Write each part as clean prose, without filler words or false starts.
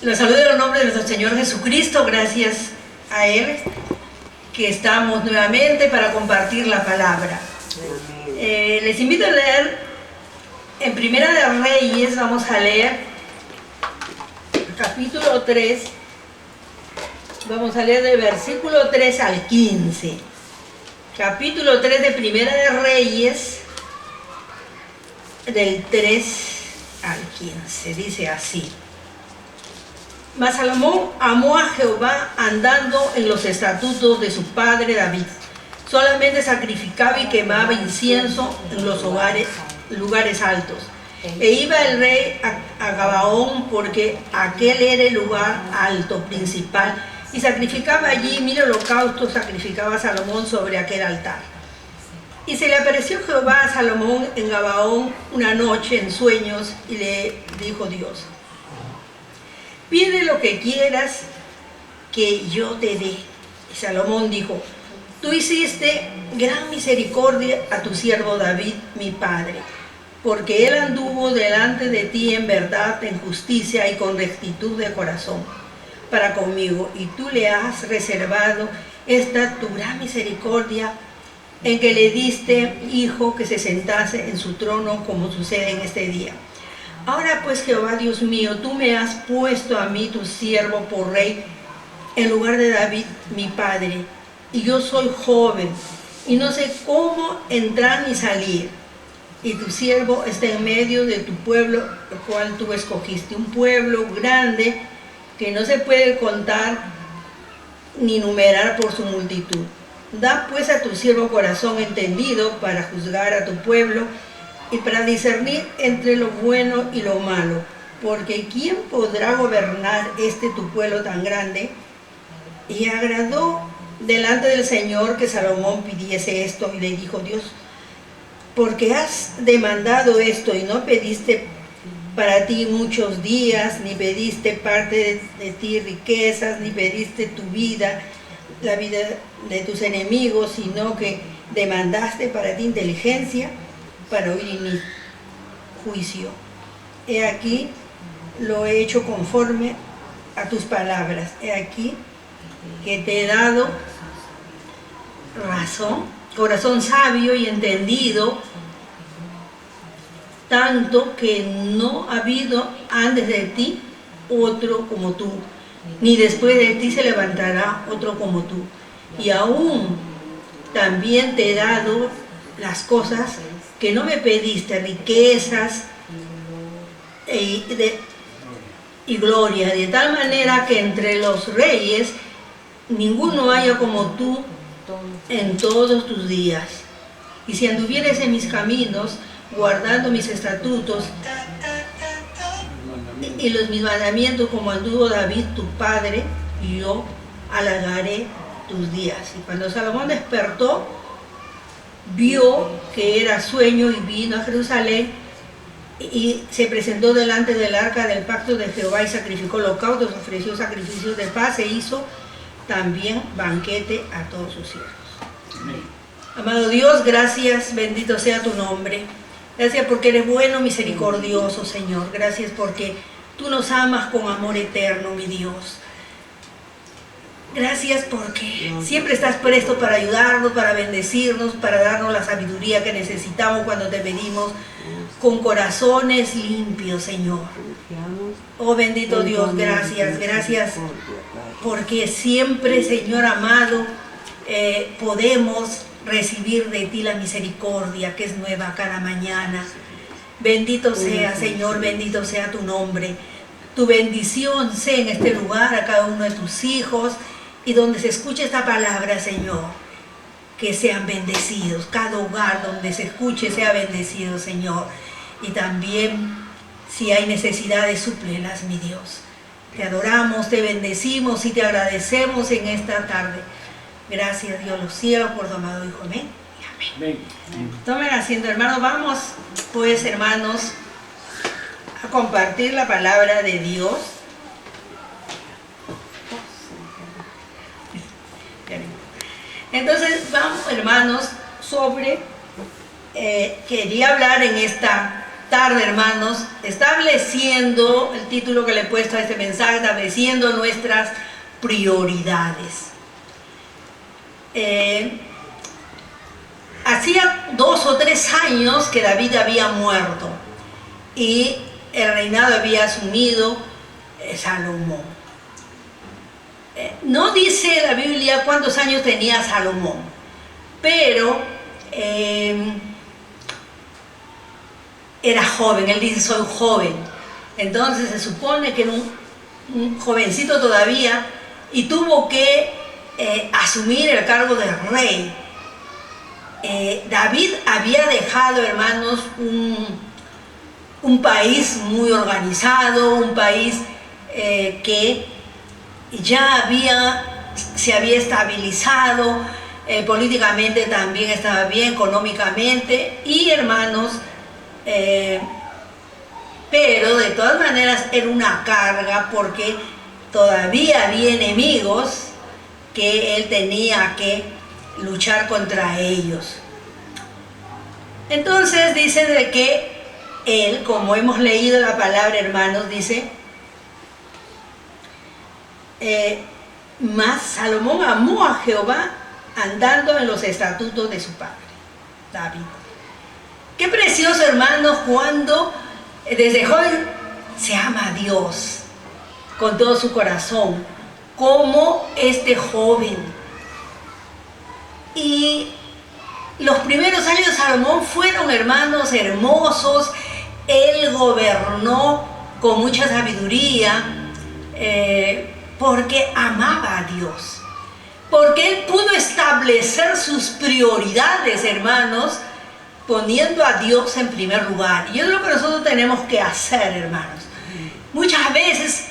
Los saludo en el nombre de nuestro Señor Jesucristo, gracias a Él que estamos nuevamente para compartir la palabra. Les invito a leer en Primera de Reyes, vamos a leer capítulo 3, vamos a leer del versículo 3 al 15. Capítulo 3 de Primera de Reyes, del 3 al 15, dice así. Mas Salomón amó a Jehová andando en los estatutos de su padre David. Solamente sacrificaba y quemaba incienso en los lugares altos. E iba el rey a Gabaón, porque aquel era el lugar alto principal, y sacrificaba allí 1000 holocaustos, sacrificaba a Salomón sobre aquel altar. Y se le apareció Jehová a Salomón en Gabaón una noche en sueños, y le dijo Dios: pide lo que quieras que yo te dé. Y Salomón dijo: tú hiciste gran misericordia a tu siervo David, mi padre, porque él anduvo delante de ti en verdad, en justicia y con rectitud de corazón para conmigo, y tú le has reservado esta tu gran misericordia, en que le diste hijo que se sentase en su trono, como sucede en este día. Ahora pues, Jehová Dios mío, tú me has puesto a mí, tu siervo, por rey, en lugar de David, mi padre, y yo soy joven, y no sé cómo entrar ni salir. Y tu siervo está en medio de tu pueblo, el cual tú escogiste, un pueblo grande que no se puede contar ni numerar por su multitud. Da pues a tu siervo corazón entendido para juzgar a tu pueblo, y para discernir entre lo bueno y lo malo, porque ¿quién podrá gobernar tu pueblo tan grande? Y agradó delante del Señor que Salomón pidiese esto, y le dijo Dios: porque has demandado esto y no pediste para ti muchos días, ni pediste parte de ti riquezas, ni pediste tu vida, la vida de tus enemigos, sino que demandaste para ti inteligencia, para oír mi juicio. He aquí, lo he hecho conforme a tus palabras. He aquí que te he dado razón, corazón sabio y entendido, tanto que no ha habido antes de ti otro como tú, ni después de ti se levantará otro como tú. Y aún también te he dado las cosas que no me pediste, riquezas y gloria, de tal manera que entre los reyes ninguno haya como tú en todos tus días. Y si anduvieres en mis caminos, guardando mis estatutos y mis mandamientos, como anduvo David tu padre, yo alargaré tus días. Y cuando Salomón despertó, vio que era sueño, y vino a Jerusalén y se presentó delante del arca del pacto de Jehová, y sacrificó holocaustos, ofreció sacrificios de paz, e hizo también banquete a todos sus siervos. Amén. Amado Dios, gracias, bendito sea tu nombre. Gracias porque eres bueno, misericordioso, Señor. Gracias porque tú nos amas con amor eterno, mi Dios. Gracias porque siempre estás presto para ayudarnos, para bendecirnos, para darnos la sabiduría que necesitamos cuando te pedimos, con corazones limpios, Señor. Oh bendito Dios, gracias, gracias porque siempre, Señor amado, podemos recibir de ti la misericordia que es nueva cada mañana. Bendito sea, Señor, bendito sea tu nombre. Tu bendición sea en este lugar a cada uno de tus hijos, y donde se escuche esta palabra, Señor, que sean bendecidos. Cada hogar donde se escuche sea bendecido, Señor. Y también, si hay necesidades, súplelas, mi Dios. Te adoramos, te bendecimos y te agradecemos en esta tarde. Gracias, Dios, los cielos, por tu amado Hijo. Amén y amén. Tomen asiento, hermanos. Vamos, pues, hermanos, a compartir la palabra de Dios. Entonces, vamos, hermanos, sobre, quería hablar en esta tarde, hermanos, estableciendo, el título que le he puesto a este mensaje, estableciendo nuestras prioridades. Hacía 2 o 3 años que David había muerto y el reinado había asumido Salomón. No dice la Biblia cuántos años tenía Salomón, pero era joven. Él dice: soy joven. Entonces se supone que era un jovencito todavía y tuvo que asumir el cargo de rey. David había dejado, hermanos, un país muy organizado, un país que ya se había estabilizado, políticamente también estaba bien, económicamente, y hermanos, pero de todas maneras era una carga porque todavía había enemigos que él tenía que luchar contra ellos. Entonces dice de que él, como hemos leído la palabra, hermanos, dice: mas Salomón amó a Jehová andando en los estatutos de su padre David. Qué precioso, hermanos, cuando desde joven se ama a Dios con todo su corazón, como este joven. Y los primeros años de Salomón fueron, hermanos, hermosos. Él gobernó con mucha sabiduría, porque amaba a Dios, porque él pudo establecer sus prioridades, hermanos, poniendo a Dios en primer lugar. Y es lo que nosotros tenemos que hacer, hermanos. Muchas veces,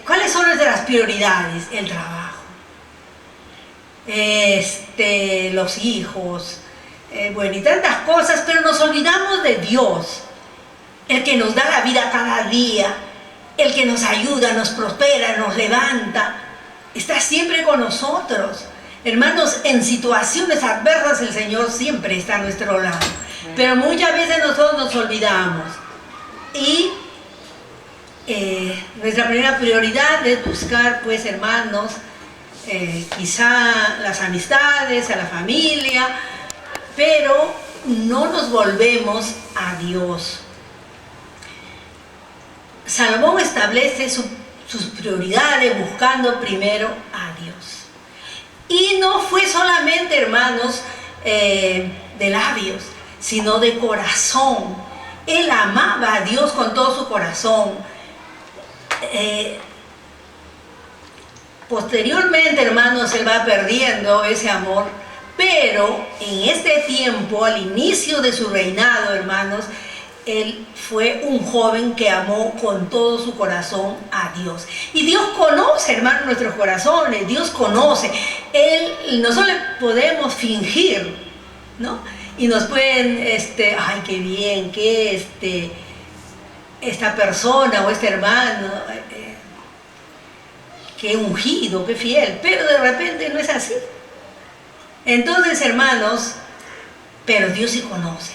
¿cuáles son nuestras prioridades? El trabajo, los hijos, bueno, y tantas cosas, pero nos olvidamos de Dios, el que nos da la vida cada día, el que nos ayuda, nos prospera, nos levanta, está siempre con nosotros. Hermanos, en situaciones adversas el Señor siempre está a nuestro lado, pero muchas veces nosotros nos olvidamos. Y nuestra primera prioridad es buscar, pues, hermanos, quizá las amistades, a la familia, pero no nos volvemos a Dios. Salomón establece sus prioridades buscando primero a Dios. Y no fue solamente, hermanos, de labios, sino de corazón. Él amaba a Dios con todo su corazón. Posteriormente, hermanos, él va perdiendo ese amor, pero en este tiempo, al inicio de su reinado, hermanos, él fue un joven que amó con todo su corazón a Dios. Y Dios conoce, hermanos, nuestros corazones. Dios conoce. Nosotros le podemos fingir, ¿no? Y nos pueden, ay, qué bien, que esta persona o este hermano, qué ungido, qué fiel. Pero de repente no es así. Entonces, hermanos, pero Dios sí conoce.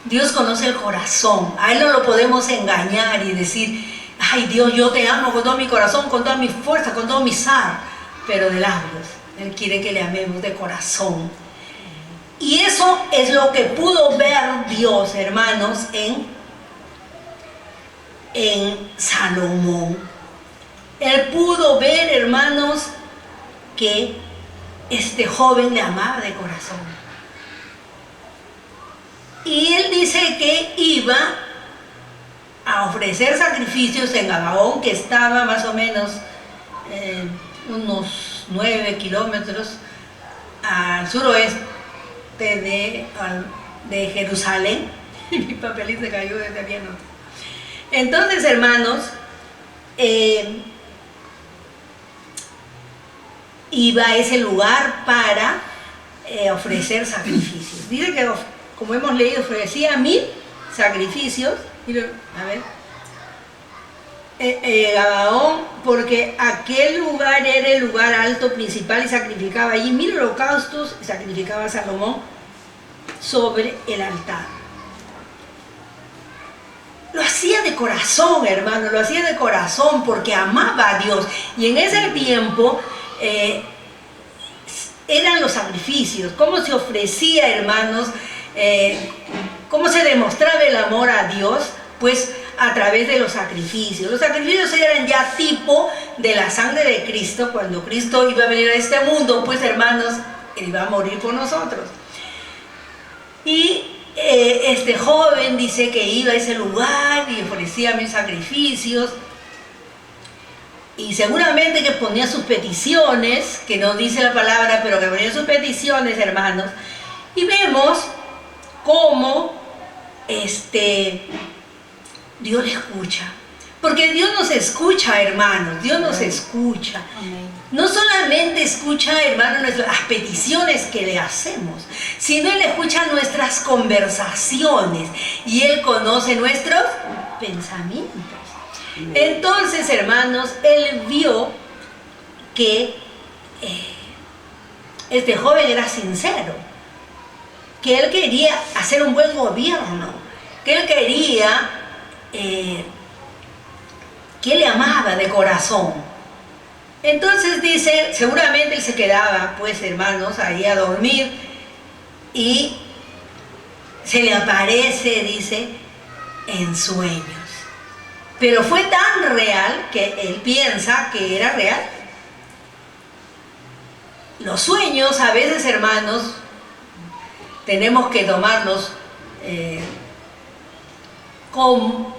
Dios conoce el corazón. A Él no lo podemos engañar y decir: ay, Dios, yo te amo con todo mi corazón, con toda mi fuerza, con todo mi ser. Pero de labios, Él quiere que le amemos de corazón. Y eso es lo que pudo ver Dios, hermanos, en Salomón. Él pudo ver, hermanos, que este joven le amaba de corazón. Y él dice que iba a ofrecer sacrificios en Gabaón, que estaba más o menos unos 9 kilómetros al suroeste de Jerusalén. Y mi papelito se cayó desde bien. Entonces, hermanos, iba a ese lugar para ofrecer sacrificios. Dice que, como hemos leído, ofrecía 1000 sacrificios. Miren, a ver. Gabaón, porque aquel lugar era el lugar alto principal y sacrificaba allí 1000 holocaustos y sacrificaba a Salomón sobre el altar. de corazón, hermano, lo hacía de corazón porque amaba a Dios. Y en ese tiempo eran los sacrificios, cómo se ofrecía, hermanos, cómo se demostraba el amor a Dios, pues a través de los sacrificios. Los sacrificios eran ya tipo de la sangre de Cristo. Cuando Cristo iba a venir a este mundo, pues hermanos, Él iba a morir por nosotros. Y este joven dice que iba a ese lugar y ofrecía mil sacrificios. Y seguramente que ponía sus peticiones, que no dice la palabra, pero que ponía sus peticiones, hermanos. Y vemos cómo Dios le escucha. Porque Dios nos escucha, hermanos, Dios nos escucha. No solamente escucha, hermanos, las peticiones que le hacemos, sino Él escucha nuestras conversaciones y Él conoce nuestros pensamientos. Entonces, hermanos, Él vio que este joven era sincero, que él quería hacer un buen gobierno, que él quería, que él le amaba de corazón. Entonces dice, seguramente él se quedaba, pues hermanos, ahí a dormir y se le aparece, dice, en sueños. Pero fue tan real que él piensa que era real. Los sueños a veces, hermanos, tenemos que tomarlos con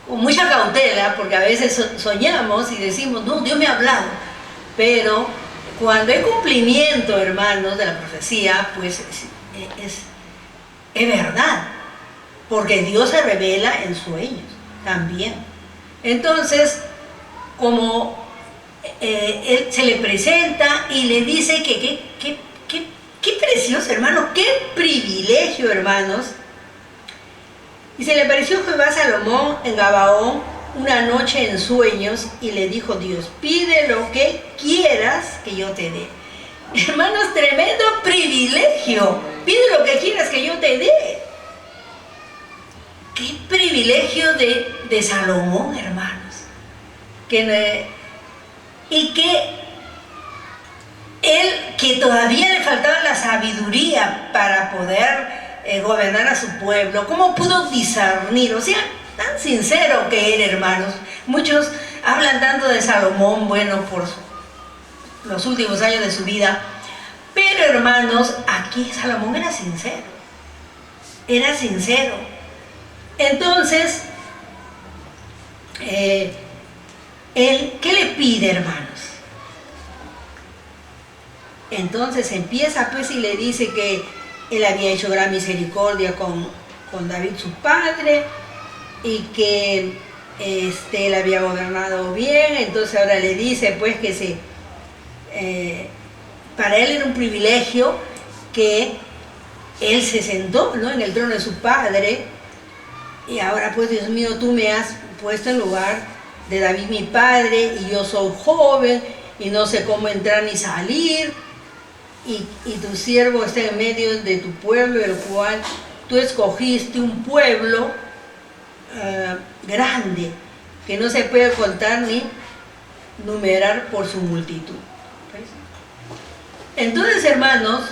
mucha cautela, porque a veces soñamos y decimos, no, Dios me ha hablado. Pero cuando hay cumplimiento, hermanos, de la profecía, pues es verdad, porque Dios se revela en sueños también. Entonces, como él se le presenta y le dice que qué precioso, hermanos, qué privilegio, hermanos. Y se le apareció Jehová a Salomón en Gabaón una noche en sueños y le dijo Dios, pide lo que quieras que yo te dé. Hermanos, tremendo privilegio. Pide lo que quieras que yo te dé. Qué privilegio de Salomón, hermanos. Y que él, que todavía le faltaba la sabiduría para poder gobernar a su pueblo, ¿cómo pudo discernir? O sea, tan sincero que era, hermanos. Muchos hablan tanto de Salomón, bueno, por los últimos años de su vida, pero hermanos, aquí Salomón era sincero. Era sincero. Entonces, él, ¿qué le pide, hermanos? Entonces empieza pues y le dice que él había hecho gran misericordia con David su padre y que él había gobernado bien. Entonces ahora le dice pues que para él era un privilegio que él se sentó, ¿no?, en el trono de su padre. Y ahora pues, Dios mío, tú me has puesto en lugar de David mi padre y yo soy joven y no sé cómo entrar ni salir. Y tu siervo está en medio de tu pueblo, el cual tú escogiste, un pueblo grande, que no se puede contar ni numerar por su multitud. ¿Ves? Entonces, hermanos,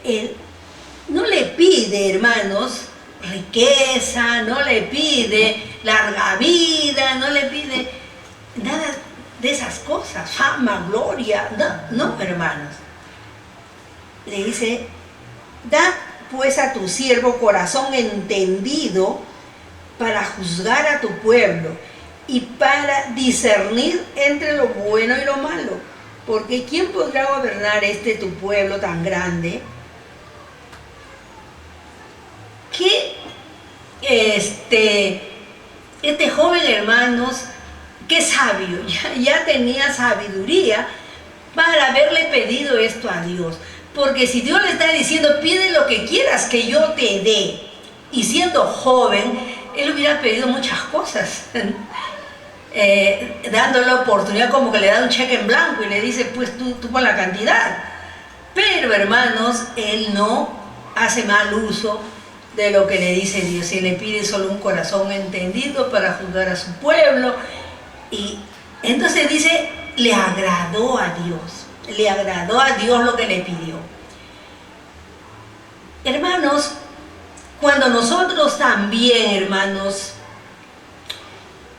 él no le pide, hermanos, riqueza, no le pide larga vida, no le pide nada de esas cosas, fama, gloria, no, hermanos. Le dice, da pues a tu siervo corazón entendido para juzgar a tu pueblo y para discernir entre lo bueno y lo malo, porque ¿quién podrá gobernar tu pueblo tan grande? Que este joven, hermanos, qué sabio, ya tenía sabiduría para haberle pedido esto a Dios. Porque si Dios le está diciendo, pide lo que quieras que yo te dé, y siendo joven, él hubiera pedido muchas cosas, dándole la oportunidad, como que le da un cheque en blanco y le dice, pues tú pon la cantidad. Pero, hermanos, él no hace mal uso de lo que le dice Dios, y le pide solo un corazón entendido para juzgar a su pueblo. Y entonces dice, le agradó a Dios lo que le pidió. Hermanos, cuando nosotros también, hermanos,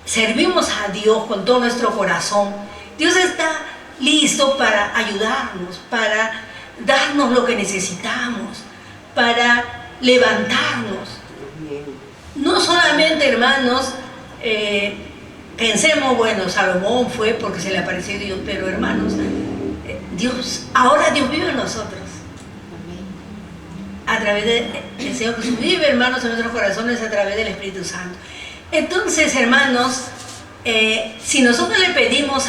servimos a Dios con todo nuestro corazón, Dios está listo para ayudarnos, para darnos lo que necesitamos, para levantarnos. No solamente, hermanos, pensemos, bueno, Salomón fue porque se le apareció Dios, pero hermanos, ahora Dios vive en nosotros. A través del Señor Jesús vive, hermanos, en nuestros corazones a través del Espíritu Santo. Entonces, hermanos, si nosotros le pedimos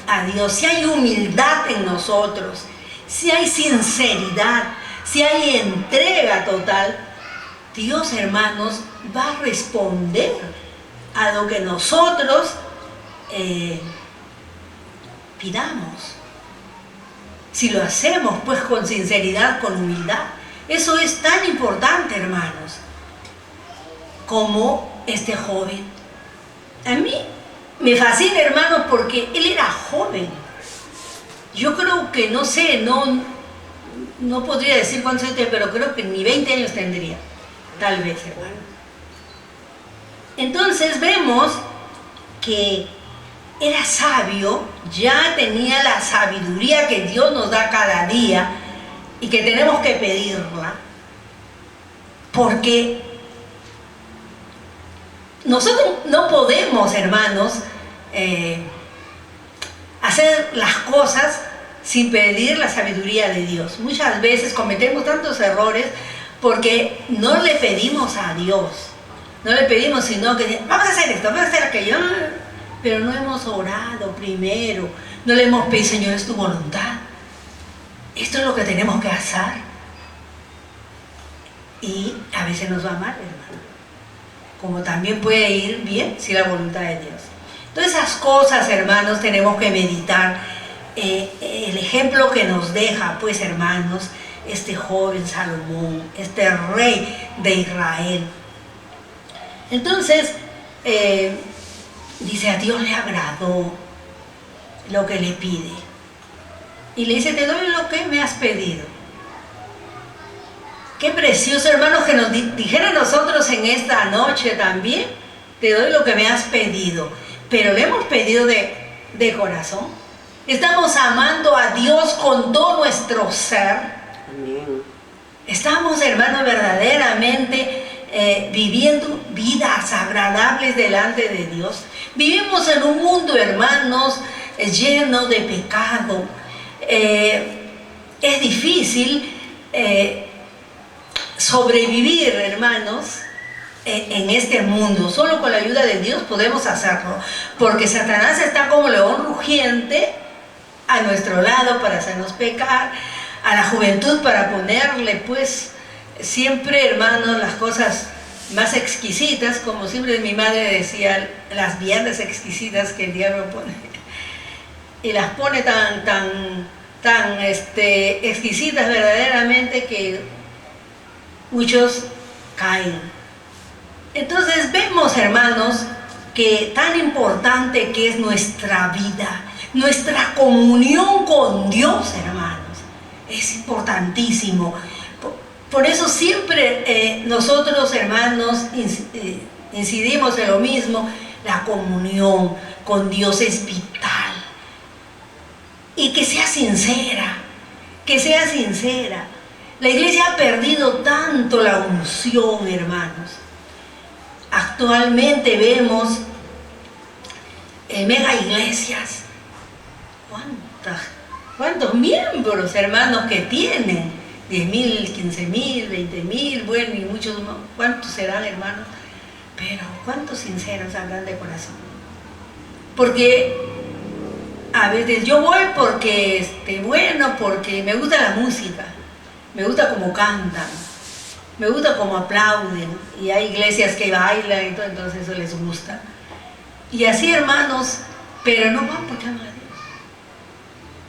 a Dios, si hay humildad en nosotros, si hay sinceridad, si hay entrega total, Dios, hermanos, va a responder a lo que nosotros pidamos. Si lo hacemos, pues, con sinceridad, con humildad. Eso es tan importante, hermanos, como este joven. A mí me fascina, hermanos, porque él era joven. Yo creo que, no sé, no podría decir cuántos años tenía, pero creo que ni 20 años tendría, tal vez, hermano. Entonces vemos que era sabio, ya tenía la sabiduría que Dios nos da cada día y que tenemos que pedirla, porque nosotros no podemos, hermanos, hacer las cosas sin pedir la sabiduría de Dios. Muchas veces cometemos tantos errores porque no le pedimos a Dios, no le pedimos, sino que vamos a hacer esto, vamos a hacer aquello, pero no hemos orado primero, no le hemos pedido, Señor, es tu voluntad, esto es lo que tenemos que hacer. Y a veces nos va mal, hermano, como también puede ir bien si la voluntad de Dios. Todas esas cosas, hermanos, tenemos que meditar. El ejemplo que nos deja, pues, hermanos, este joven Salomón, este rey de Israel. Entonces, dice, a Dios le agradó lo que le pide. Y le dice, te doy lo que me has pedido. Qué precioso, hermanos, que nos dijera a nosotros en esta noche también, te doy lo que me has pedido. Pero le hemos pedido de corazón. Estamos amando a Dios con todo nuestro ser. Amén. Estamos, hermanos, verdaderamente viviendo vidas agradables delante de Dios. Vivimos en un mundo, hermanos, lleno de pecado. Es difícil sobrevivir, hermanos, en este mundo. Solo con la ayuda de Dios podemos hacerlo, porque Satanás está como león rugiente a nuestro lado para hacernos pecar, a la juventud para ponerle, pues, siempre, hermanos, las cosas más exquisitas, como siempre mi madre decía, las viandas exquisitas que el diablo pone, y las pone tan exquisitas verdaderamente que muchos caen. Entonces vemos, hermanos, que tan importante que es nuestra vida, nuestra comunión con Dios, hermanos, es importantísimo. Por eso siempre nosotros, hermanos, incidimos en lo mismo. La comunión con Dios es vital. Y que sea sincera, que sea sincera. La iglesia ha perdido tanto la unción, hermanos. Actualmente vemos mega iglesias. ¿Cuántos miembros, hermanos, que tienen? 10.000, 15.000, 20.000, bueno, y muchos, ¿cuántos serán, hermanos? Pero ¿cuántos sinceros habrán de corazón? Porque a veces yo voy porque, bueno, porque me gusta la música, me gusta cómo cantan, me gusta cómo aplauden, y hay iglesias que bailan y todo, entonces eso les gusta. Y así, hermanos, pero no van porque aman a Dios.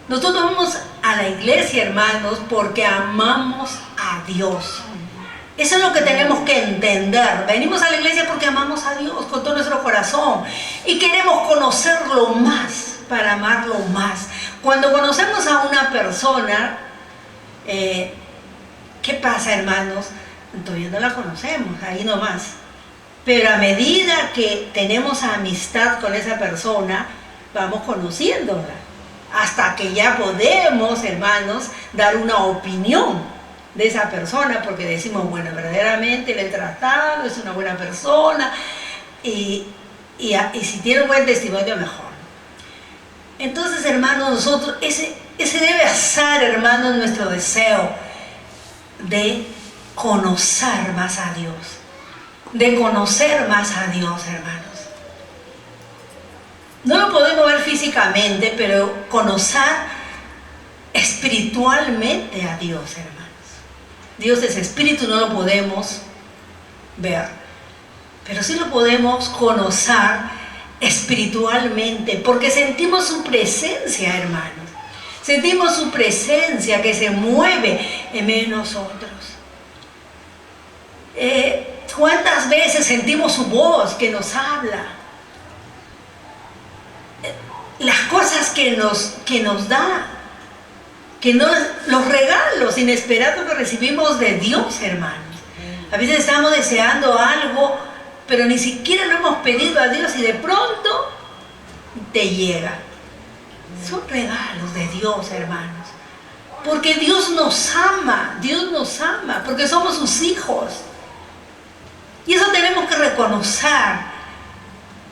Nosotros vamos a la iglesia, hermanos, porque amamos a Dios. Eso es lo que tenemos que entender. Venimos a la iglesia porque amamos a Dios con todo nuestro corazón y queremos conocerlo más para amarlo más. Cuando conocemos a una persona, ¿qué pasa, hermanos? Todavía no la conocemos, ahí nomás. Pero a medida que tenemos amistad con esa persona, vamos conociéndola. Hasta que ya podemos, hermanos, dar una opinión de esa persona, porque decimos, bueno, verdaderamente le he tratado, es una buena persona, y si tiene un buen testimonio, mejor. Entonces, hermanos, nosotros, ese debe ser, hermanos, nuestro deseo de conocer más a Dios, de conocer más a Dios, hermanos. No lo podemos ver físicamente, pero conocer espiritualmente a Dios, hermanos. Dios es espíritu, no lo podemos ver, pero sí lo podemos conocer espiritualmente, porque sentimos su presencia, hermanos. Sentimos su presencia que se mueve en medio de nosotros. ¿Cuántas veces sentimos su voz que nos habla? Las cosas que nos da, los regalos inesperados que recibimos de Dios, hermanos. A veces estamos deseando algo, pero ni siquiera lo hemos pedido a Dios y de pronto te llega. Son regalos de Dios, hermanos. Porque Dios nos ama, porque somos sus hijos. Y eso tenemos que reconocer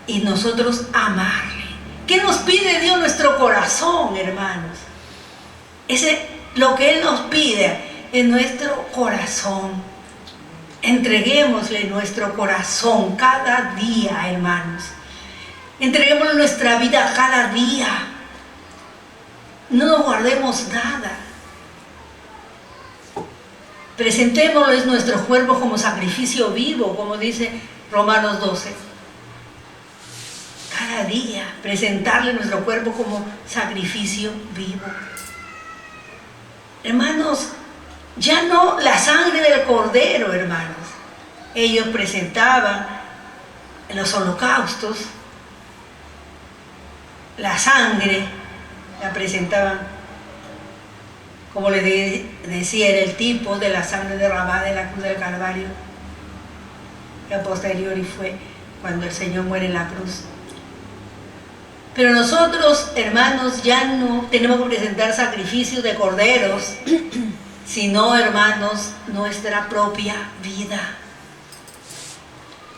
y nosotros amarle. ¿Qué nos pide Dios? Nuestro corazón, hermanos. Lo que Él nos pide es nuestro corazón. Entreguémosle nuestro corazón cada día, hermanos. Entreguémosle nuestra vida cada día. No nos guardemos nada. Presentémosles nuestro cuerpo como sacrificio vivo, como dice Romanos 12. Cada día presentarle nuestro cuerpo como sacrificio vivo. Hermanos, ya no la sangre del cordero, hermanos. Ellos presentaban en los holocaustos la sangre, la presentaban, como le decía, era el tipo de la sangre derramada en la cruz del Calvario. Y a posteriori fue cuando el Señor muere en la cruz. Pero nosotros, hermanos, ya no tenemos que presentar sacrificios de corderos, sino, hermanos, nuestra propia vida.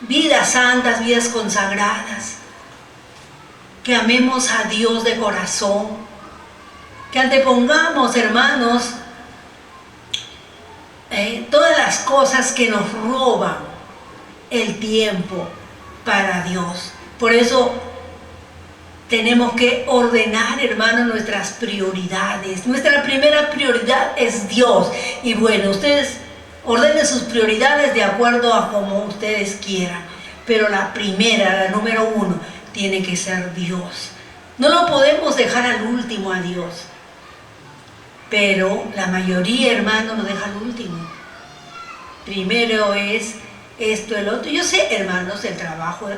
Vidas santas, vidas consagradas. Que amemos a Dios de corazón. Que antepongamos, hermanos, todas las cosas que nos roban el tiempo para Dios. Por eso tenemos que ordenar, hermanos, nuestras prioridades. Nuestra primera prioridad es Dios. Y bueno, ustedes ordenen sus prioridades de acuerdo a como ustedes quieran. Pero la primera, la número uno, tiene que ser Dios. No lo podemos dejar al último a Dios. Pero la mayoría, hermanos, lo deja al último. Primero es esto, el otro. Yo sé, hermanos, el trabajo.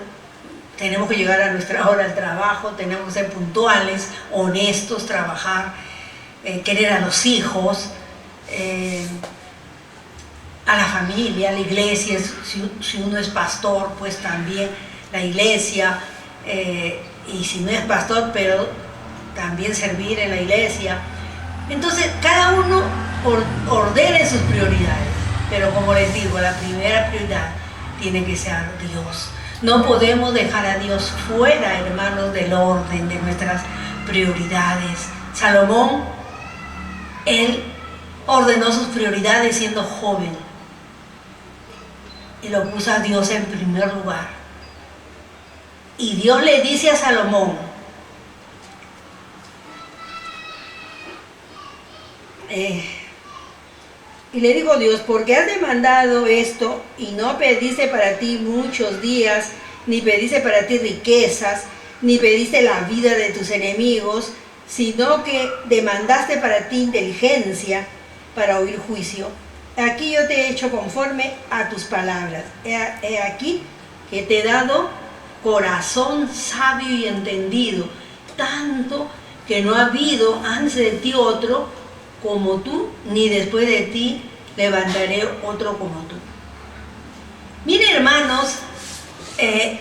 Tenemos que llegar a nuestra hora al trabajo, tenemos que ser puntuales, honestos, trabajar, querer a los hijos, a la familia, a la iglesia. Si uno es pastor, pues también la iglesia. Y si no es pastor, pero también servir en la iglesia. Entonces, cada uno ordene sus prioridades. Pero como les digo, la primera prioridad tiene que ser Dios. No podemos dejar a Dios fuera, hermanos, del orden de nuestras prioridades. Salomón, él ordenó sus prioridades siendo joven. Y lo puso a Dios en primer lugar. Y Dios le dice a Salomón, y le dijo Dios, porque has demandado esto y no pediste para ti muchos días, ni pediste para ti riquezas, ni pediste la vida de tus enemigos, sino que demandaste para ti inteligencia para oír juicio. aquí yo te he hecho conforme a tus palabras. He aquí que te he dado corazón sabio y entendido, tanto que no ha habido antes de ti otro como tú, ni después de ti levantaré otro como tú. Miren, hermanos,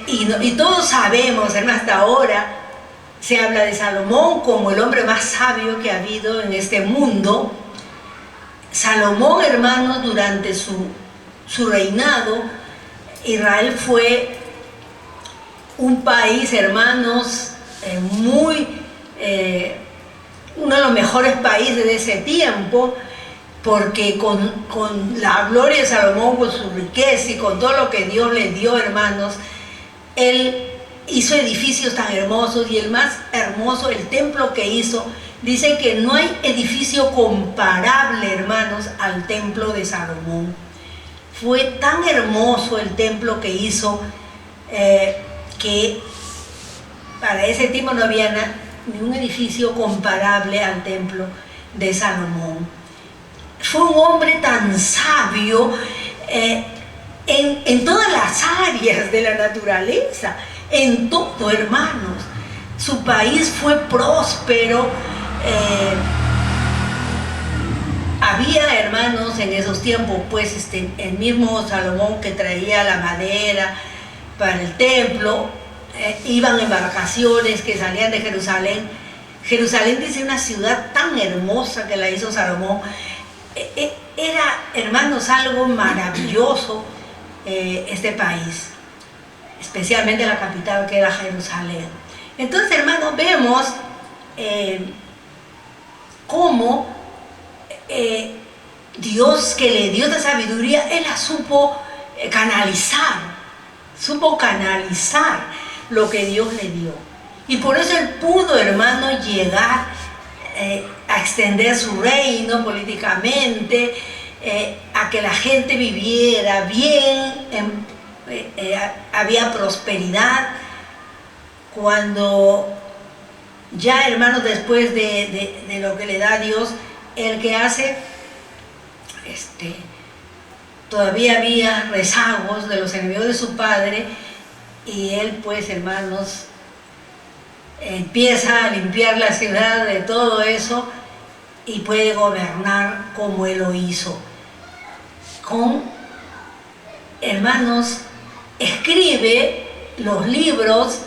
y todos sabemos, hermanos, hasta ahora se habla de Salomón como el hombre más sabio que ha habido en este mundo. Salomón, hermanos, durante su reinado, Israel fue un país, hermanos, uno de los mejores países de ese tiempo, porque con la gloria de Salomón, con su riqueza y con todo lo que Dios le dio, hermanos, él hizo edificios tan hermosos, y el más hermoso, el templo que hizo, dice que no hay edificio comparable, hermanos, al templo de Salomón. Fue tan hermoso el templo que hizo, que para ese tiempo no había ningún edificio comparable al templo de Salomón. Fue un hombre tan sabio en todas las áreas de la naturaleza, en todo, hermanos. Su país fue próspero. Había, hermanos, en esos tiempos, pues el mismo Salomón que traía la madera para el templo, iban embarcaciones que salían de Jerusalén. Jerusalén dice una ciudad tan hermosa que la hizo Salomón. Era, hermanos, algo maravilloso este país, especialmente la capital, que era Jerusalén. Entonces, hermanos, vemos cómo Dios, que le dio esta sabiduría, Él la supo canalizar lo que Dios le dio. Y por eso Él pudo, hermano, llegar a extender su reino políticamente, a que la gente viviera bien, había prosperidad. Cuando ya, hermanos, después de lo que le da Dios, el que hace, todavía había rezagos de los enemigos de su padre, y él, pues, hermanos, empieza a limpiar la ciudad de todo eso y puede gobernar como él lo hizo. Hermanos, escribe los libros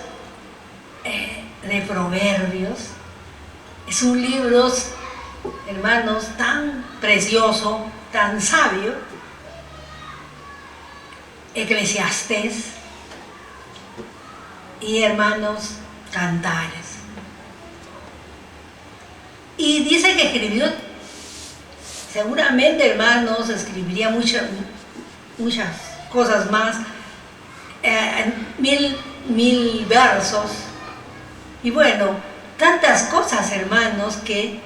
de Proverbios. Es un libro, hermanos, tan precioso, tan sabio. Eclesiastés y, hermanos, Cantares. Y dice que escribió, seguramente, hermanos, escribiría muchas cosas más, mil versos, y bueno, tantas cosas, hermanos, que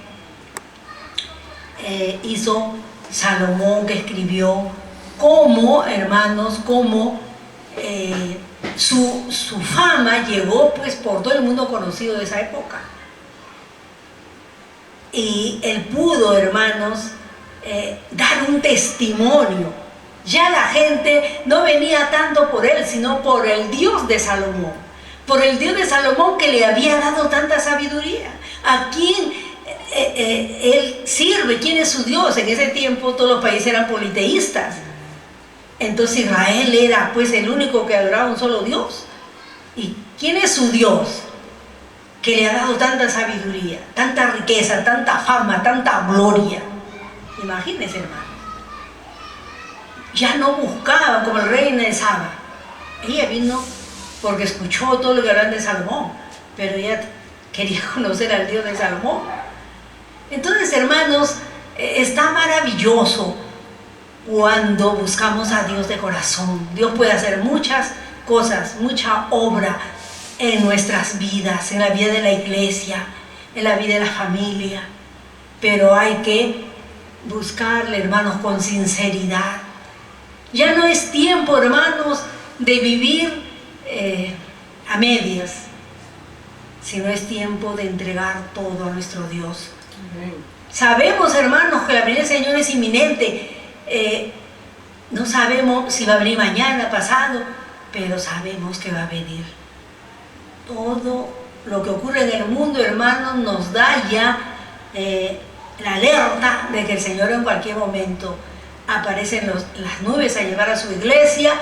hizo Salomón, que escribió, como, hermanos, como su fama llegó, pues, por todo el mundo conocido de esa época. Y él pudo, hermanos, dar un testimonio. Ya la gente no venía tanto por él, sino por el Dios de Salomón. Por el Dios de Salomón, que le había dado tanta sabiduría. ¿A quién él sirve? ¿Quién es su Dios? En ese tiempo todos los países eran politeístas. Entonces Israel era, pues, el único que adoraba un solo Dios. ¿Y quién es su Dios? Que le ha dado tanta sabiduría, tanta riqueza, tanta fama, tanta gloria. Imagínense, hermano. Ya no buscaban como el rey de Saba. Ella vino porque escuchó todo lo que hablaban de Salomón, pero ella quería conocer al Dios de Salomón. Entonces, hermanos, está maravilloso cuando buscamos a Dios de corazón. Dios puede hacer muchas cosas, mucha obra en nuestras vidas, en la vida de la iglesia, en la vida de la familia, pero hay que buscarle, hermanos, con sinceridad. Ya no es tiempo, hermanos, de vivir a medias, sino es tiempo de entregar todo a nuestro Dios. Amén. Sabemos, hermanos, que la venida del Señor es inminente. No sabemos si va a venir mañana, pasado, pero sabemos que va a venir. Todo lo que ocurre en el mundo, hermanos, nos da ya la alerta de que el Señor en cualquier momento aparece en las nubes a llevar a su iglesia.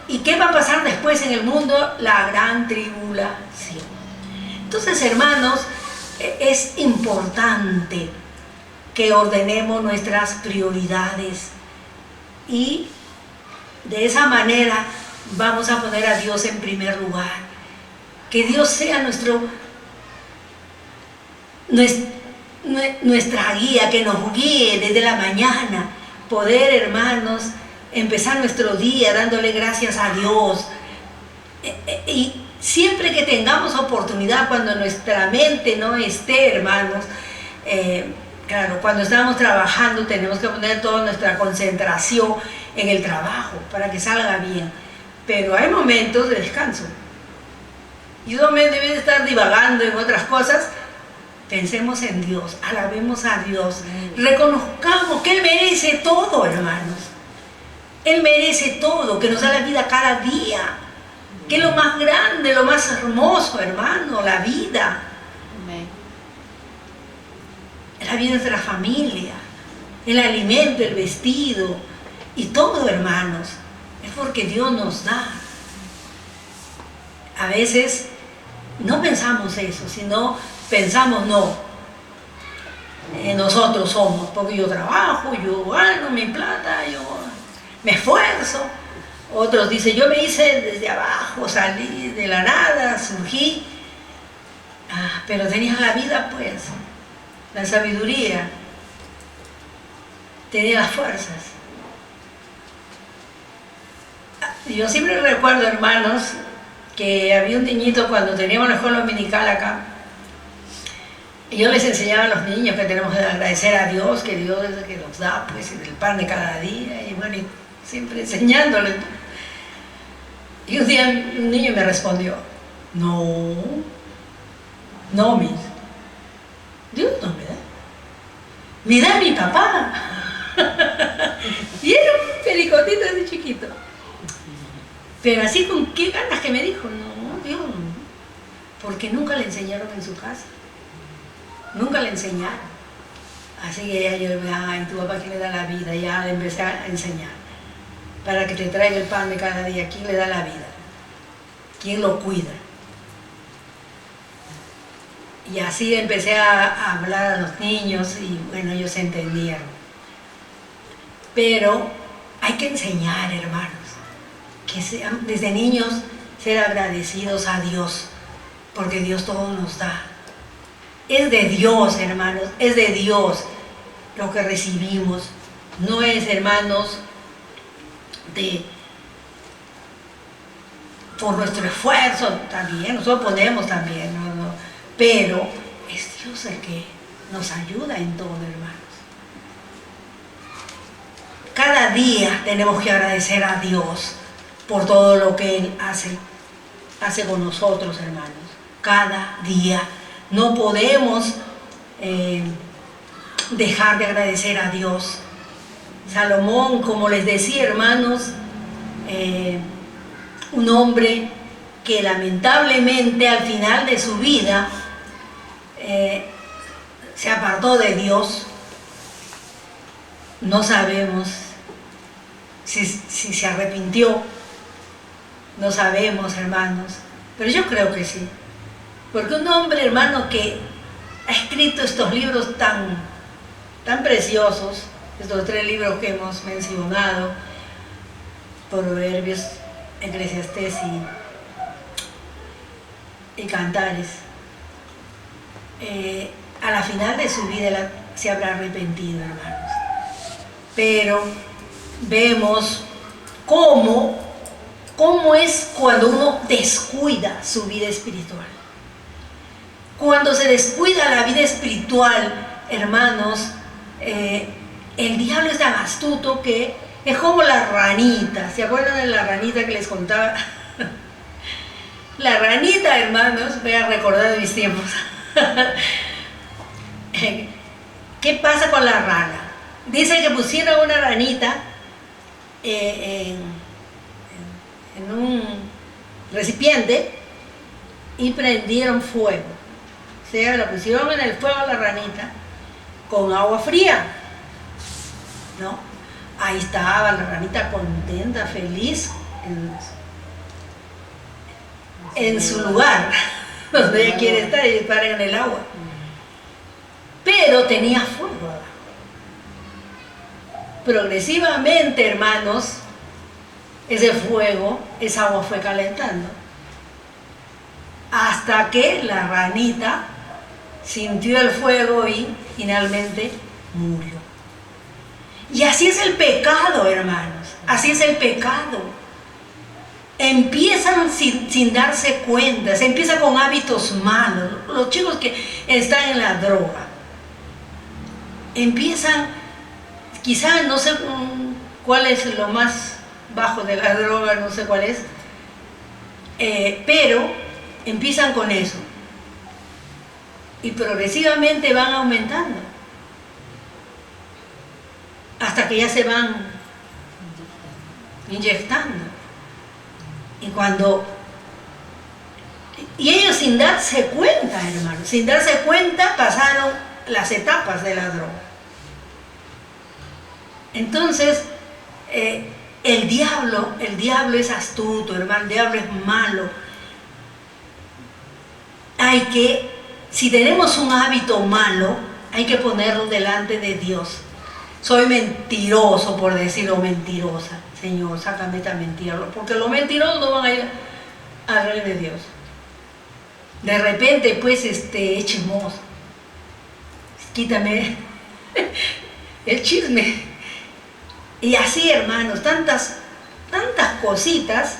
¿Y qué va a pasar después en el mundo? La gran tribulación. Entonces, hermanos, es importante que ordenemos nuestras prioridades y de esa manera vamos a poner a Dios en primer lugar. Que Dios sea nuestra guía, que nos guíe desde la mañana. Poder, hermanos, empezar nuestro día dándole gracias a Dios. Y siempre que tengamos oportunidad, cuando nuestra mente no esté, hermanos, claro, cuando estamos trabajando tenemos que poner toda nuestra concentración en el trabajo para que salga bien. Pero hay momentos de descanso. Y uno debe de estar divagando en otras cosas. Pensemos en Dios, alabemos a Dios, reconozcamos que Él merece todo, hermanos. Él merece todo, que nos da la vida cada día, que es lo más grande, lo más hermoso, hermano, la vida. La vida de nuestra familia, el alimento, el vestido y todo, hermanos, es porque Dios nos da. A veces no pensamos eso, sino pensamos, no, nosotros somos, porque yo trabajo, yo gano mi plata, yo me esfuerzo. Otros dicen, yo me hice desde abajo, salí de la nada, surgí, pero tenías la vida, pues, la sabiduría, tenía las fuerzas. Yo siempre recuerdo, hermanos, que había un niñito cuando teníamos la escuela dominical acá, y yo les enseñaba a los niños que tenemos que agradecer a Dios, que Dios es el que nos da, pues, el pan de cada día, y bueno, y siempre enseñándoles. Y un día un niño me respondió, no, mis, Dios no me da mi papá. Y era un pericotito así chiquito. Pero así con qué ganas que me dijo, no, Dios, porque nunca le enseñaron en su casa. Nunca le enseñaron. Así que ya yo, en tu papá quién le da la vida, ya le empecé a enseñar. Para que te traiga el pan de cada día, ¿quién le da la vida? ¿Quién lo cuida? Y así empecé a hablar a los niños y bueno, ellos entendieron. Pero hay que enseñar, hermanos, que sean, desde niños ser agradecidos a Dios, porque Dios todo nos da. Es de Dios, hermanos, es de Dios lo que recibimos. No es, hermanos, por nuestro esfuerzo, también, nosotros ponemos también, ¿no? Pero es Dios el que nos ayuda en todo, hermanos. Cada día tenemos que agradecer a Dios por todo lo que Él hace con nosotros, hermanos. Cada día. No podemos dejar de agradecer a Dios. Salomón, como les decía, hermanos, un hombre que lamentablemente al final de su vida se apartó de Dios. No sabemos si se arrepintió, no sabemos, hermanos, pero yo creo que sí. Porque un hombre, hermano, que ha escrito estos libros tan preciosos, estos 3 libros que hemos mencionado, Proverbios, Eclesiastés y Cantares, a la final de su vida se habrá arrepentido, hermanos. Pero vemos cómo es cuando uno descuida su vida espiritual. Cuando se descuida la vida espiritual, hermanos, el diablo es tan astuto que es como la ranita. ¿Se acuerdan de la ranita que les contaba? La ranita, hermanos, voy a recordar de mis tiempos. ¿Qué pasa con la rana? Dice que pusieron una ranita en un recipiente y prendieron fuego. O sea, la pusieron en el fuego a la ranita con agua fría, ¿no? Ahí estaba la ranita contenta, feliz, en su lugar, donde ella quiere estar, y estar en el agua. Pero tenía fuego. Progresivamente, hermanos, ese fuego, esa agua fue calentando, hasta que la ranita sintió el fuego y finalmente murió. Y así es el pecado, hermanos, así es el pecado. Empiezan sin darse cuenta, se empieza con hábitos malos. Los chicos que están en la droga, empiezan, quizás no sé cuál es lo más bajo de la droga, no sé cuál es, pero empiezan con eso y progresivamente van aumentando hasta que ya se van inyectando. Y ellos sin darse cuenta, hermanos, sin darse cuenta pasaron las etapas de la droga. Entonces, el diablo es astuto, hermano, el diablo es malo. Si tenemos un hábito malo, hay que ponerlo delante de Dios. Soy mentiroso, por decirlo, mentirosa. Señor, sácame esta mentira, porque los mentirosos no van a ir al reino de Dios. De repente, pues, es chismoso. Quítame el chisme. Y así, hermanos, tantas cositas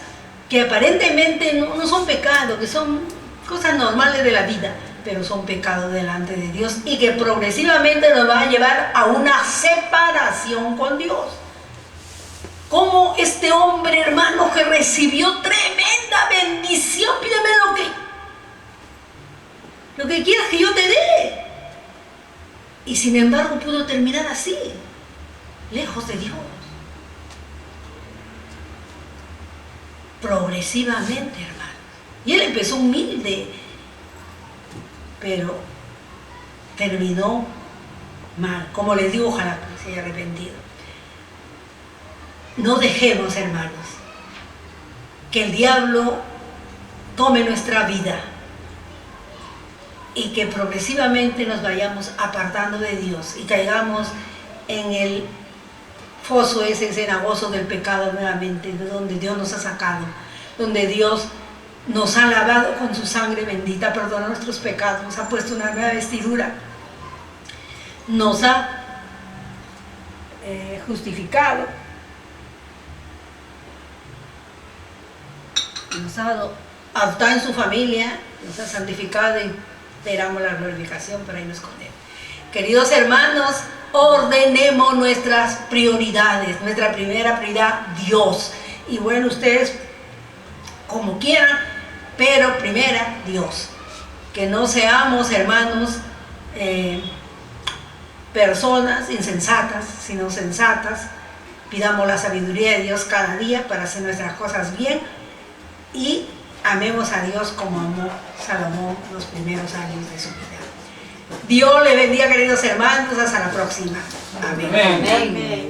que aparentemente no son pecados, que son cosas normales de la vida, pero son pecados delante de Dios y que progresivamente nos van a llevar a una separación con Dios. Como este hombre, hermano, que recibió tremenda bendición, pídeme lo que quieras que yo te dé. Y sin embargo pudo terminar así, lejos de Dios. Progresivamente, hermano. Y él empezó humilde, pero terminó mal. Como les digo, ojalá que se haya arrepentido. No dejemos, hermanos, que el diablo tome nuestra vida y que progresivamente nos vayamos apartando de Dios y caigamos en el foso ese cenagoso del pecado nuevamente, de donde Dios nos ha sacado, donde Dios nos ha lavado con su sangre bendita, perdona nuestros pecados, nos ha puesto una nueva vestidura, nos ha justificado, nos ha adoptado en su familia, nos ha santificado y esperamos la glorificación para irnos con Él. Queridos hermanos, ordenemos nuestras prioridades. Nuestra primera prioridad, Dios. Y bueno, ustedes como quieran, pero primera, Dios. Que no seamos, hermanos, personas insensatas, sino sensatas. Pidamos la sabiduría de Dios cada día para hacer nuestras cosas bien y amemos a Dios como amó Salomón los primeros años de su vida. Dios les bendiga, queridos hermanos. Hasta la próxima. Amén. Amén. Amén.